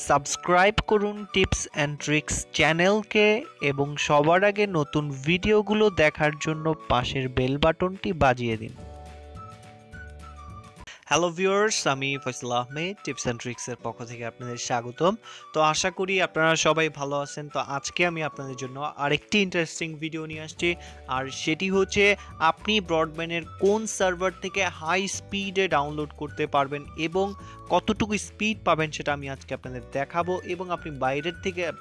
Subscribe করুন tips and tricks চ্যানেলকে এবং সবার আগে নতুন ভিডিওগুলো দেখার জন্য পাশের বেল বাটনটি বাজিয়ে দিন। হ্যালো ভিউয়ার্স, আমি ফয়সাল আহমেদ টিপস অ্যান্ড ট্রিক্সের পক্ষ থেকে আপনাদের স্বাগতম। তো আশা করি আপনারা সবাই ভালো আছেন। তো আজকে আমি আপনাদের জন্য আরেকটি ইন্টারেস্টিং ভিডিও নিয়ে আসছি, আর সেটি হচ্ছে আপনি ব্রডব্যান্ডের কোন সার্ভার থেকে হাই স্পিডে ডাউনলোড করতে পারবেন এবং কতটুকু স্পিড পাবেন সেটা আমি আজকে আপনাদের দেখাবো। এবং আপনি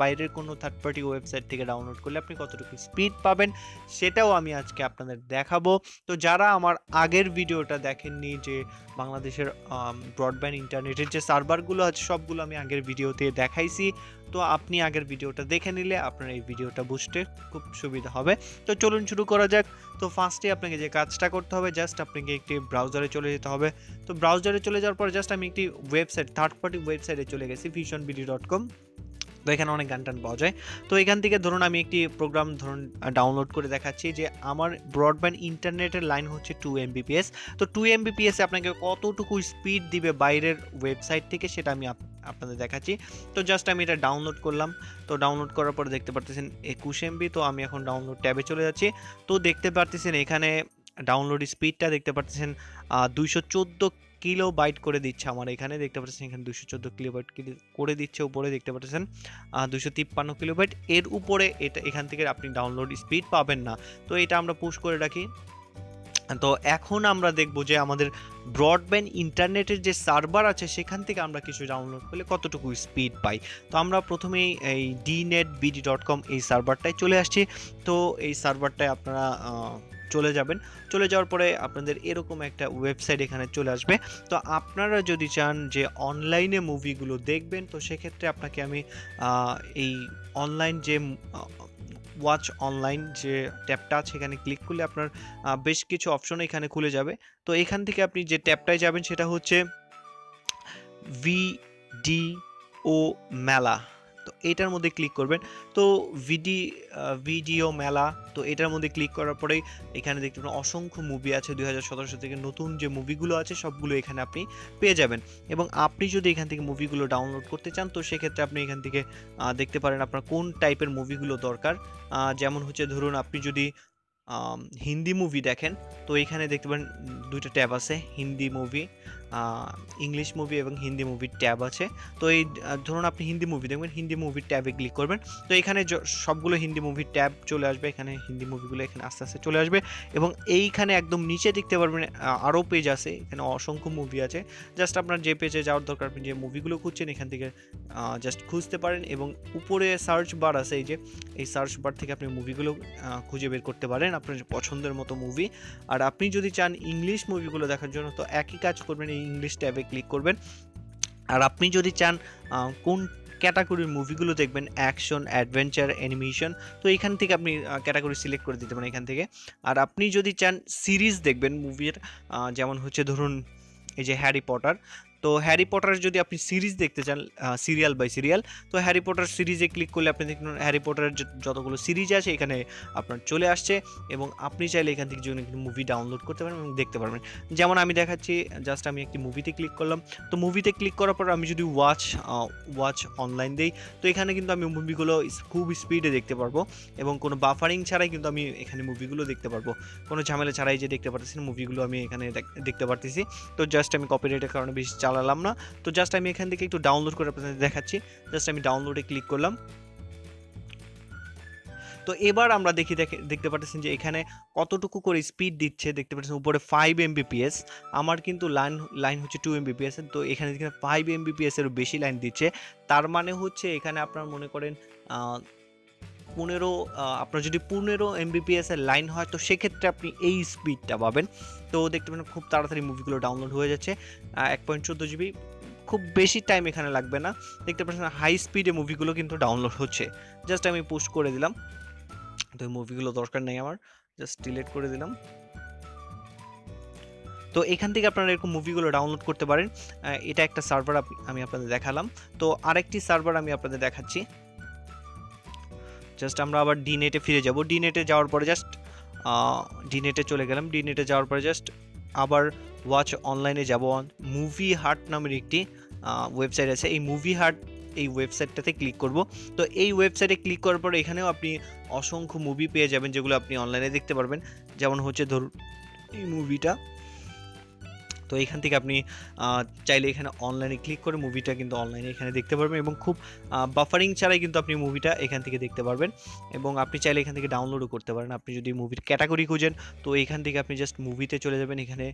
বাইরের কোনো থার্ড পার্টি ওয়েবসাইট থেকে ডাউনলোড করলে আপনি কতটুকু স্পিড পাবেন সেটাও আমি আজকে আপনাদের দেখাবো। তো যারা আমার আগের ভিডিওটা দেখেননি, যে বাংলাদেশের ব্রডব্যান্ড ইন্টারনেটের যে সার্ভারগুলো আছে সবগুলো আমি আগের ভিডিওতে দেখাইছি, তো আপনি আগের ভিডিওটা দেখে নিলে আপনার এই ভিডিওটা বুঝতে খুব সুবিধা হবে। তো চলুন শুরু করা যাক। তো ফার্স্টে আপনাকে যে কাজটা করতে হবে, জাস্ট আপনাকে একটি ব্রাউজারে চলে যেতে হবে। তো ব্রাউজারে চলে যাওয়ার পর জাস্ট আমি একটি ওয়েবসাইট, থার্ড পার্টি ওয়েবসাইটে চলে গেছি, visionbd.com। তো এখানে অনেক গান টান পাওয়া যায়। তো এখান থেকে ধরুন আমি একটি প্রোগ্রাম ডাউনলোড করে দেখাচ্ছি যে আমার ব্রডব্যান্ড ইন্টারনেটের লাইন হচ্ছে 2 Mbps। তো 2 Mbps আপনাকে কতটুকু স্পিড দিবে বাইরের ওয়েবসাইট থেকে সেটা আমি আপনাদের দেখাচ্ছি। তো জাস্ট আমি এটা ডাউনলোড করলাম। তো ডাউনলোড করার পর দেখতে পারতেছেন 21 MB। তো আমি এখন ডাউনলোড ট্যাবে চলে যাচ্ছি। তো দেখতে পারতেছেন এখানে ডাউনলোড স্পিডটা দেখতে পারতেছেন 214 কিলোবাইট করে দিচ্ছে আমার এখানে। দেখতে পাচ্ছেন এখানে 214 কিলোবাইট করে দিচ্ছে। উপরে দেখতে পাচ্ছেন 253 কিলোবাইট। এর উপরে এটা এখান থেকে আপনি ডাউনলোড স্পিড পাবেন না। তো এটা আমরা পুশ করে রাখি। তো এখন আমরা দেখব যে আমাদের ব্রডব্যান্ড ইন্টারনেটের যে সার্ভার আছে সেখান থেকে আমরা কিছু ডাউনলোড করলে কতটুকু স্পিড পাই। তো আমরা প্রথমেই এই dnetbd.com এই সার্ভারটায় চলে আসছি। তো এই সার্ভারটায় আপনারা চলে যাবেন। চলে যাওয়ার পরে আপনাদের এরকম একটা ওয়েবসাইট এখানে চলে আসবে। তো আপনারা যদি চান যে অনলাইনে মুভিগুলো দেখবেন, তো সেক্ষেত্রে আপনাকে আমি এই অনলাইন যে ওয়াচ অনলাইন যে ট্যাবটা আছে এখানে ক্লিক করলে আপনার বেশ কিছু অপশন এখানে খুলে যাবে। তো এখান থেকে আপনি যে ট্যাবটায় যাবেন সেটা হচ্ছে ভিডিও মেলা। তো এটার মধ্যে ক্লিক করবেন। তো ভিডিও মেলা, তো এটার মধ্যে ক্লিক করার পরেই এখানে দেখতে পাবেন অসংখ্য মুভি আছে 2017 থেকে নতুন যে মুভিগুলো আছে সবগুলো এখানে আপনি পেয়ে যাবেন। এবং আপনি যদি এখান থেকে মুভিগুলো ডাউনলোড করতে চান তো সেক্ষেত্রে আপনি এখান থেকে দেখতে পারেন আপনার কোন টাইপের মুভিগুলো দরকার। যেমন হচ্ছে ধরুন আপনি যদি হিন্দি মুভি দেখেন তো এখানে দেখতে পারেন দুইটা ট্যাব আছে, হিন্দি মুভি, ইংলিশ মুভি এবং হিন্দি মুভির ট্যাব আছে। তো এই ধরুন আপনি হিন্দি মুভি দেখবেন, হিন্দি মুভির ট্যাবে ক্লিক করবেন। তো এখানে সবগুলো হিন্দি মুভির ট্যাব চলে আসবে। এখানে হিন্দি মুভিগুলো এখানে আস্তে আস্তে চলে আসবে এবং এইখানে একদম নিচে দেখতে পারবেন আরও পেজ আছে, এখানে অসংখ্য মুভি আছে। জাস্ট আপনার যে পেজে যাওয়ার দরকার, আপনি যে মুভিগুলো খুঁজছেন এখান থেকে জাস্ট খুঁজতে পারেন। এবং উপরে সার্চ বার আছে, এই সার্চ বার থেকে আপনি মুভিগুলো খুঁজে বের করতে পারেন আপনার পছন্দের মতো মুভি। আর আপনি যদি চান ইংলিশ মুভিগুলো দেখার জন্য তো একই কাজ করবেন, এই ইংলিশ ট্যাবে ক্লিক করবেন। আর আপনি যদি চান কোন ক্যাটাগরির মুভিগুলো দেখবেন, অ্যাকশন, অ্যাডভেঞ্চার, অ্যানিমেশন, তো এখান থেকে আপনি ক্যাটাগরি সিলেক্ট করে দিতে পারেন এখান থেকে। আর আপনি যদি চান সিরিজ দেখবেন মুভির, যেমন হচ্ছে ধরুন এই যে হ্যারি পটার, তো হ্যারি পটার যদি আপনি সিরিজ দেখতে চান সিরিয়াল বাই সিরিয়াল, তো হ্যারি পটার সিরিজে ক্লিক করলে আপনি দেখুন হ্যারি পটারের যতগুলো সিরিজ আছে এখানে আপনার চলে আসছে। এবং আপনি চাইলে এখান থেকে মুভি ডাউনলোড করতে পারবেন এবং দেখতে পারবেন। যেমন আমি দেখাচ্ছি, জাস্ট আমি একটি মুভিতে ক্লিক করলাম। তো মুভিতে ক্লিক করার পর আমি যদি ওয়াচ অনলাইন দেই তো এখানে কিন্তু আমি মুভিগুলো খুব স্পিডে দেখতে পারবো এবং কোনো বাফারিং ছাড়াই কিন্তু আমি এখানে মুভিগুলো দেখতে পারবো, কোনো ঝামেলা ছাড়াই যে দেখতে পারতেছি মুভিগুলো আমি এখানে দেখতে পারতেছি। তো জাস্ট আমি কপিরাইটের কারণে বেশি চালালাম না। তো জাস্ট আমি এখান থেকে একটু ডাউনলোড করে আপনাদের দেখাচ্ছি। জাস্ট আমি ডাউনলোডে ক্লিক করলাম। তো এবার আমরা দেখতে পাচ্ছেন যে এখানে কতটুকু করে স্পিড দিচ্ছে। দেখতে পাচ্ছেন উপরে 5 Mbps, আমার কিন্তু লাইন হচ্ছে 2 Mbps। তো এখানে 5 Mbps এরও বেশি লাইন দিচ্ছে। তার মানে হচ্ছে এখানে আপনার মনে করেন আপনার যদি 15 Mbps এর লাইন হয় তো সেক্ষেত্রে আপনি এই স্পিডটা পাবেন। তো দেখতে পাবেন খুব তাড়াতাড়ি মুভিগুলো ডাউনলোড হয়ে যাচ্ছে। 1.14 GB, খুব বেশি টাইম এখানে লাগবে না। দেখতে পাচ্ছেন হাই স্পিডে মুভিগুলো কিন্তু ডাউনলোড হচ্ছে। জাস্ট আমি পুশ করে দিলাম। তো এই মুভিগুলো দরকার নেই আমার, জাস্ট ডিলিট করে দিলাম। তো এখান থেকে আপনারা এরকম মুভিগুলো ডাউনলোড করতে পারেন। এটা একটা সার্ভার আমি আপনাদের দেখালাম। তো আরেকটি সার্ভার আমি আপনাদের দেখাচ্ছি। জাস্ট আমরা আবার ডিনেটে ফিরে যাব। ডিনেটে যাওয়ার পরে জাস্ট ডিনেটে চলে গেলাম। ডিনেটে যাওয়ার পরে জাস্ট আবার ওয়াচ অনলাইনে যাব। মুভি হাট নামের একটি ওয়েবসাইট আছে। এই মুভি হাট এই ওয়েবসাইটটাতে ক্লিক করব। তো এই ওয়েবসাইটে ক্লিক করার পর এখানেও আপনি অসংখ্য মুভি পেয়ে যাবেন যেগুলো আপনি অনলাইনে দেখতে পারবেন। যেমন হচ্ছে ধরুন এই মুভিটা, তো এখান থেকে আপনি চাইলে এখানে অনলাইনে ক্লিক করে মুভিটা কিন্তু অনলাইনে এখানে দেখতে পারবেন এবং খুব বাফারিং ছাড়াই কিন্তু আপনি মুভিটা এখান থেকে দেখতে পারবেন। এবং আপনি চাইলে এখান থেকে ডাউনলোডও করতে পারেন। আপনি যদি মুভির ক্যাটাগরি খুঁজেন তো এখান থেকে আপনি জাস্ট মুভিতে চলে যাবেন। এখানে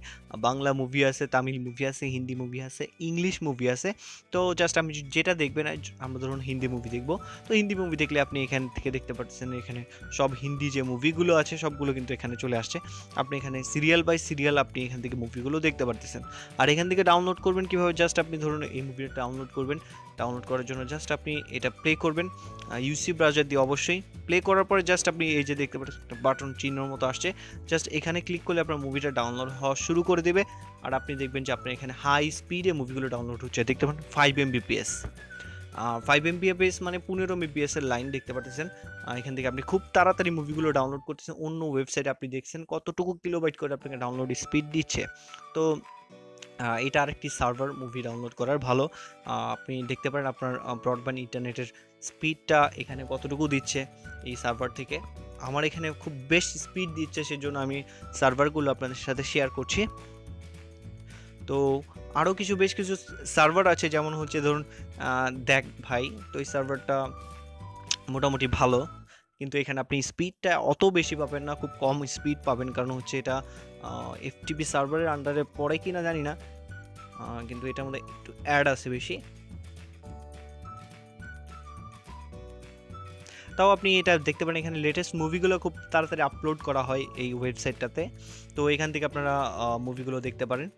বাংলা মুভি আছে, তামিল মুভি আছে, হিন্দি মুভি আছে, ইংলিশ মুভি আছে। তো জাস্ট আমি যেটা দেখবেন, আমরা ধরুন হিন্দি মুভি দেখবো, তো হিন্দি মুভি দেখলে আপনি এখান থেকে দেখতে পাচ্ছেন এখানে সব হিন্দি যে মুভিগুলো আছে সবগুলো কিন্তু এখানে চলে আসছে। আপনি এখানে সিরিয়াল বাই সিরিয়াল আপনি এখান থেকে মুভিগুলো দেখতে পারতেছেন। আর এখান থেকে ডাউনলোড করবেন কিভাবে, জাস্ট আপনি ধরুন এই মুভিটা ডাউনলোড করবেন। ডাউনলোড করার জন্য জাস্ট আপনি এটা প্লে করবেন ইউসি ব্রাউজার দিয়ে অবশ্যই। প্লে করার পরে জাস্ট আপনি এই যে দেখতে পাচ্ছেন একটা বাটন চিহ্নের মতো আসছে, জাস্ট এখানে ক্লিক করলে আপনার মুভিটা ডাউনলোড হওয়া শুরু করে দেবে। আর আপনি দেখবেন যে আপনার এখানে হাই স্পিডে মুভিগুলো ডাউনলোড হচ্ছে, দেখতে পাবেন 5 Mbps। 5 Mbps মানে 15 Mbps এর লাইন দেখতে পাচ্ছেন। এখান থেকে আপনি খুব তাড়াতাড়ি মুভিগুলো ডাউনলোড করতেছেন। অন্য ওয়েবসাইটে আপনি দেখছেন কতটুকু কিলোবাইট করে আপনাকে ডাউনলোড স্পিড দিচ্ছে। তো এটা আরেকটি সার্ভার মুভি ডাউনলোড করার ভালো। আপনি দেখতে পারেন আপনার ব্রডব্যান্ড ইন্টারনেটের স্পিডটা এখানে কতটুকু দিচ্ছে এই সার্ভার থেকে। আমার এখানে খুব বেশি স্পিড দিচ্ছে, সেজন্য আমি সার্ভারগুলো আপনাদের সাথে শেয়ার করছি। তো আরও বেশ কিছু সার্ভার আছে, যেমন হচ্ছে ধরুন দেখ ভাই, তো এই সার্ভারটা মোটামুটি ভালো, কিন্তু এখানে আপনি স্পিডটা অত বেশি পাবেন না, খুব কম স্পিড পাবেন, কারণ হচ্ছে এটা এফটিপি সার্ভারের আন্ডারে পড়ে কি না জানি না, কিন্তু এটার মধ্যে একটু অ্যাড আছে বেশি। তাও আপনি এটা দেখতে পারেন এখানে লেটেস্ট মুভিগুলো খুব তাড়াতাড়ি আপলোড করা হয় এই ওয়েবসাইটটাতে। তো এখান থেকে আপনারা মুভিগুলো দেখতে পারেন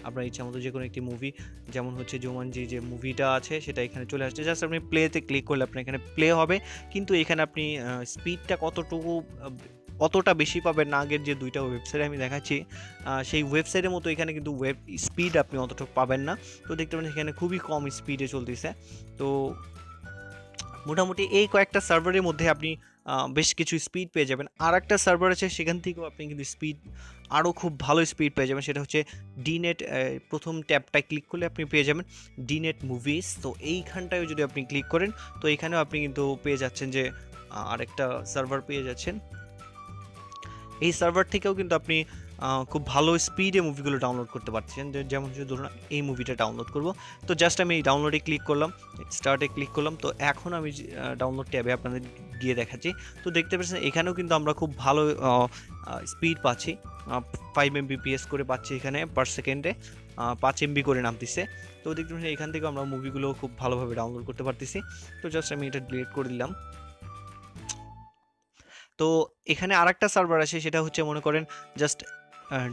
আপনার ইচ্ছা মতো, যে কোনো একটি মুভি। যেমন হচ্ছে জুমানজি যে মুভিটা আছে সেটা এখানে চলে আসছে, জাস্ট আপনি প্লেতে ক্লিক করলে আপনার এখানে প্লে হবে। কিন্তু এখানে আপনি স্পিডটা অতটা বেশি পাবেন না। আগের যে দুইটা ওয়েবসাইট আমি দেখাচ্ছি সেই ওয়েবসাইটের মতো এখানে কিন্তু ওয়েব স্পিড আপনি অতটুকু পাবেন না। তো দেখতে পাবেন এখানে খুবই কম স্পিডে চলতেছে। তো মোটামুটি এই কয়েকটা সার্ভারের মধ্যে আপনি বেশ কিছু স্পিড পেয়ে যাবেন। আর একটা সার্ভার আছে, সেখান থেকেও আপনি কিন্তু স্পিড আরও খুব ভালো স্পিড পেয়ে যাবেন, সেটা হচ্ছে ডিনেট। প্রথম ট্যাবটায় ক্লিক করলে আপনি পেয়ে যাবেন ডিনেট মুভিস। তো এইখানটায় যদি আপনি ক্লিক করেন তো এখানেও আপনি কিন্তু পেয়ে যাচ্ছেন যে আরেকটা সার্ভার পেয়ে যাচ্ছেন। এই সার্ভার থেকেও কিন্তু আপনি খুব ভালো স্পিডে মুভিগুলো ডাউনলোড করতে পারছেন। যেমন যদি ধরুন এই মুভিটা ডাউনলোড করব, তো জাস্ট আমি এই ডাউনলোডে ক্লিক করলাম, স্টার্টে ক্লিক করলাম। তো এখন আমি ডাউনলোড ট্যাবে আপনাদের গিয়ে দেখাচ্ছি। তো দেখতে পাচ্ছেন এখানেও কিন্তু আমরা খুব ভালো স্পিড পাচ্ছি, 5 Mbps করে পাচ্ছি এখানে পার সেকেন্ডে, 5 MB করে নামতেছে। তো দেখতে পাচ্ছেন এখান থেকে আমরা মুভিগুলো খুব ভালোভাবে ডাউনলোড করতে পারতেছি। তো জাস্ট আমি এটা ডিলিট করে দিলাম। তো এখানে আরেকটা সার্ভার আছে, সেটা হচ্ছে মনে করেন জাস্ট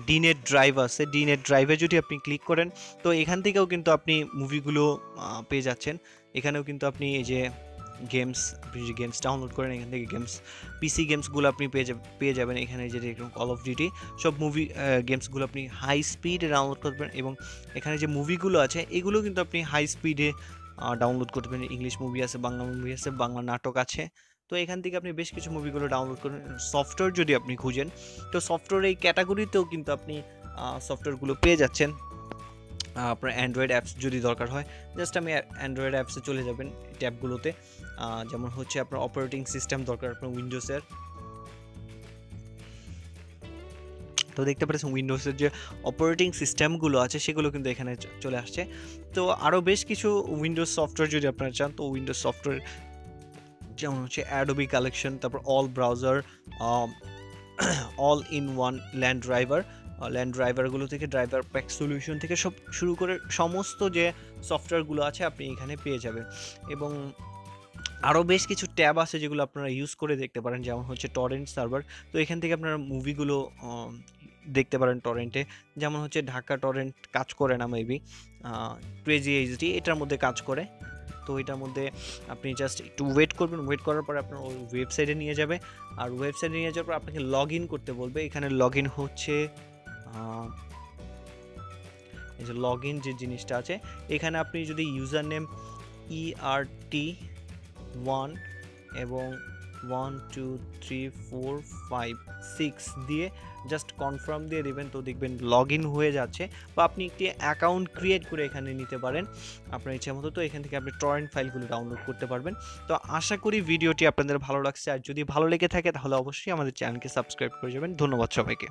ডিনেট ড্রাইভ আছে। ডিনেট ড্রাইভে যদি আপনি ক্লিক করেন তো এখান থেকেও কিন্তু আপনি মুভিগুলো পেয়ে যাচ্ছেন। এখানেও কিন্তু আপনি এই যে গেমস, আপনি যদি গেমস ডাউনলোড করেন এখান থেকে গেমস, পিসি গেমসগুলো আপনি পেয়ে যাবেন এখানে, যে কল অফ ডিউটি সব মুভি গেমসগুলো আপনি হাই স্পিডে ডাউনলোড করবেন। এবং এখানে যে মুভিগুলো আছে এগুলো কিন্তু আপনি হাই স্পিডে ডাউনলোড করতে পারেন। ইংলিশ মুভি আছে, বাংলা মুভি আছে, বাংলা নাটক আছে। তো এখান থেকে আপনি বেশ কিছু মুভিগুলো ডাউনলোড করেন। সফটওয়্যার যদি আপনি খুঁজেন তো সফটওয়্যার এই ক্যাটাগরিতেও কিন্তু আপনি সফটওয়্যারগুলো পেয়ে যাচ্ছেন। আপনার অ্যান্ড্রয়েড অ্যাপস যদি দরকার হয়, জাস্ট আমি অ্যান্ড্রয়েড অ্যাপসে চলে যাবেন ট্যাবগুলোতে। যেমন হচ্ছে আপনার অপারেটিং সিস্টেম দরকার আপনার উইন্ডোজের, তো দেখতে পাচ্ছেন উইন্ডোজের যে অপারেটিং সিস্টেমগুলো আছে সেগুলো কিন্তু এখানে চলে আসছে। তো আরও বেশ কিছু উইন্ডোজ সফটওয়্যার যদি আপনারা চান, তো উইন্ডোজ সফটওয়্যার যেমন হচ্ছে অ্যাডোবি কালেকশন, তারপর all browser, all in one LAN ড্রাইভারগুলো থেকে, ড্রাইভার প্যাক সলিউশন থেকে সব শুরু করে সমস্ত যে সফটওয়্যারগুলো আছে আপনি এখানে পেয়ে যাবেন। এবং আরও বেশ কিছু ট্যাব আছে যেগুলো আপনারা ইউজ করে দেখতে পারেন, যেমন হচ্ছে টরেন্ট সার্ভার। তো এখান থেকে আপনারা মুভিগুলো দেখতে পারেন টরেন্টে। যেমন হচ্ছে ঢাকা টরেন্ট কাজ করে না, মেবি ক্রেজি এইচডি এটার মধ্যে কাজ করে। তো এটার মধ্যে আপনি জাস্ট একটু ওয়েট করবেন, ওয়েট করার পরে আপনার ওই ওয়েবসাইটে নিয়ে যাবে। আর ওয়েবসাইটে নিয়ে যাওয়ার পর আপনাকে লগ ইন করতে বলবে। এখানে লগ ইন হচ্ছে এই যে লগ ইন যে জিনিসটা আছে, এখানে আপনি যদি ইউজার নেম ERT1 এবং 1 2 3 4 5 6 দিয়ে জাস্ট কনফার্ম দিয়ে দিবেন, তো দেখবেন লগ ইন হয়ে যাচ্ছে। বা আপনি একটি অ্যাকাউন্ট ক্রিয়েট করে এখানে নিতে পারেন আপনার ইচ্ছা মতো। তো এখান থেকে আপনি টরেন্ট ফাইলগুলো ডাউনলোড করতে পারবেন। তো আশা করি ভিডিওটি আপনাদের ভালো লাগছে, আর যদি ভালো লেগে থাকে তাহলে অবশ্যই আমাদের চ্যানেলকে সাবস্ক্রাইব করে যাবেন। ধন্যবাদ সবাইকে।